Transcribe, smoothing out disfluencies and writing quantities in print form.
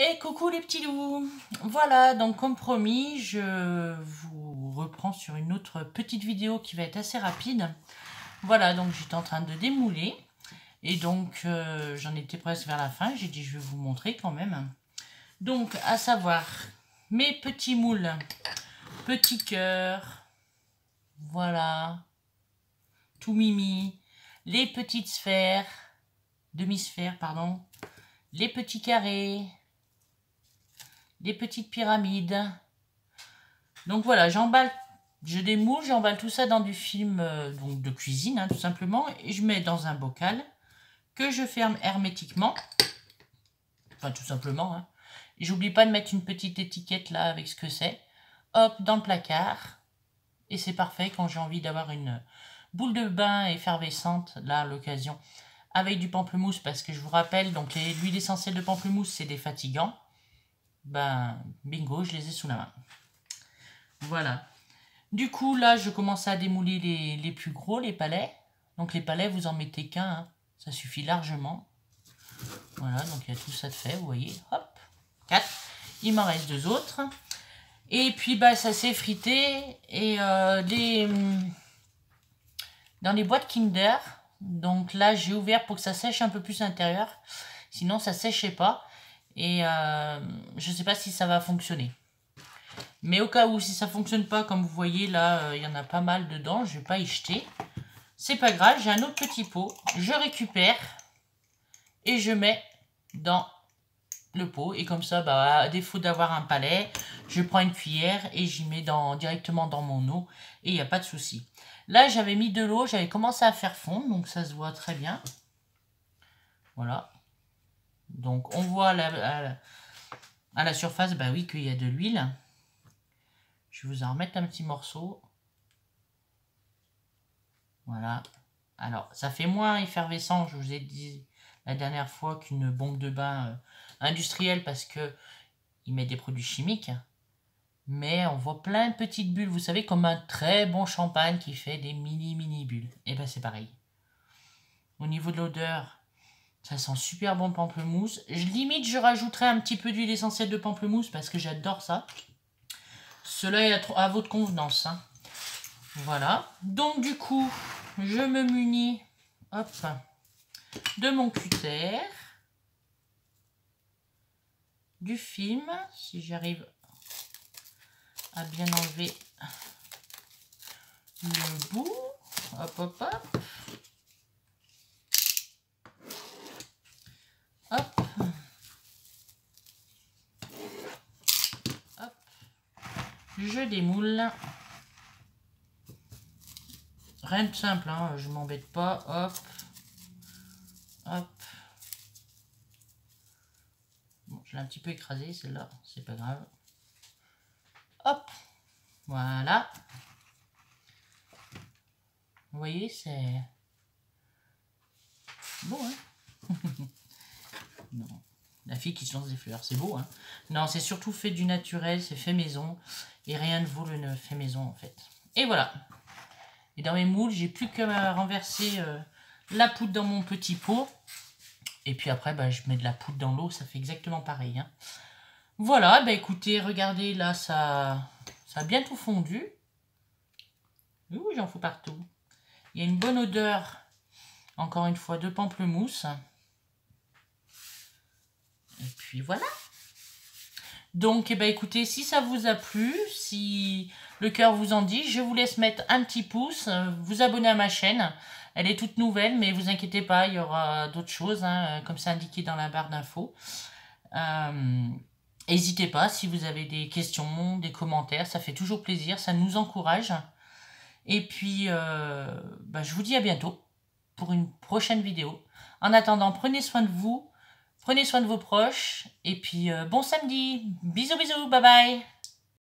Et coucou les petits loups. Voilà, donc comme promis, je vous reprends sur une autre petite vidéo qui va être assez rapide. Voilà, donc j'étais en train de démouler. Et donc j'en étais presque vers la fin. J'ai dit je vais vous montrer quand même. Donc à savoir, mes petits moules, petits cœurs, voilà, tout mimi, les petites sphères, demi-sphères pardon, les petits carrés, des petites pyramides. Donc voilà, je démoule, j'emballe tout ça dans du film donc de cuisine, hein, tout simplement, et je mets dans un bocal que je ferme hermétiquement. Enfin, tout simplement. Hein. Et j'oublie pas de mettre une petite étiquette là avec ce que c'est. Hop, dans le placard. Et c'est parfait quand j'ai envie d'avoir une boule de bain effervescente, là, à l'occasion, avec du pamplemousse, parce que je vous rappelle, donc l'huile essentielle de pamplemousse, c'est des fatigants. Ben, bingo, je les ai sous la main. Voilà. Du coup, là, je commence à démouler les plus gros, les palets. Donc les palets, vous en mettez qu'un, hein. Ça suffit largement. Voilà, donc il y a tout ça de fait, vous voyez. Hop, 4. Il m'en reste 2 autres. Et puis, bah, ça s'est frité. Et dans les boîtes Kinder, donc là, j'ai ouvert pour que ça sèche un peu plus à l'intérieur. Sinon, ça séchait pas. Et je sais pas si ça va fonctionner. Mais au cas où, si ça fonctionne pas, comme vous voyez, là, il y en a pas mal dedans. Je vais pas y jeter. C'est pas grave, j'ai un autre petit pot. Je récupère et je mets dans le pot. Et comme ça, bah, à défaut d'avoir un palais, je prends une cuillère et j'y mets directement dans mon eau. Et il n'y a pas de souci. Là, j'avais mis de l'eau, j'avais commencé à faire fondre, donc ça se voit très bien. Voilà. Donc on voit à la surface, bah oui, qu'il y a de l'huile. Je vais vous en remettre un petit morceau. Voilà. Alors, ça fait moins effervescent, je vous ai dit la dernière fois, qu'une bombe de bain industrielle parce que il met des produits chimiques. Mais on voit plein de petites bulles, vous savez, comme un très bon champagne qui fait des mini bulles. Et ben c'est pareil. Au niveau de l'odeur, ça sent super bon pamplemousse. Limite, je rajouterai un petit peu d'huile essentielle de pamplemousse parce que j'adore ça. Cela est à votre convenance. Hein. Voilà. Donc du coup, je me munis hop, de mon cutter, du film, si j'arrive à bien enlever le bout. Hop, hop, hop. Hop. Hop. Je démoule. Rien de simple, hein, je m'embête pas. Hop. Hop. Bon, je l'ai un petit peu écrasé celle-là, c'est pas grave. Hop. Voilà. Vous voyez, c'est beau, hein. Non. La fille qui se lance des fleurs, c'est beau, hein. Non, c'est surtout fait du naturel, c'est fait maison. Et rien ne vaut le fait maison, en fait. Et voilà. Et dans mes moules, j'ai plus qu'à renverser la poudre dans mon petit pot. Et puis après, bah, je mets de la poudre dans l'eau, ça fait exactement pareil. Hein. Voilà, bah écoutez, regardez, là, ça a bien tout fondu. Ouh, j'en fous partout. Il y a une bonne odeur, encore une fois, de pamplemousse. Et puis voilà. Donc, eh ben, écoutez, si ça vous a plu, si le cœur vous en dit, je vous laisse mettre un petit pouce, vous abonner à ma chaîne. Elle est toute nouvelle, mais vous inquiétez pas, il y aura d'autres choses, hein, comme c'est indiqué dans la barre d'infos. N'hésitez pas si vous avez des questions, des commentaires, ça fait toujours plaisir, ça nous encourage. Et puis, bah, je vous dis à bientôt pour une prochaine vidéo. En attendant, prenez soin de vous. Prenez soin de vos proches. Et puis, bon samedi. Bisous, bisous. Bye bye.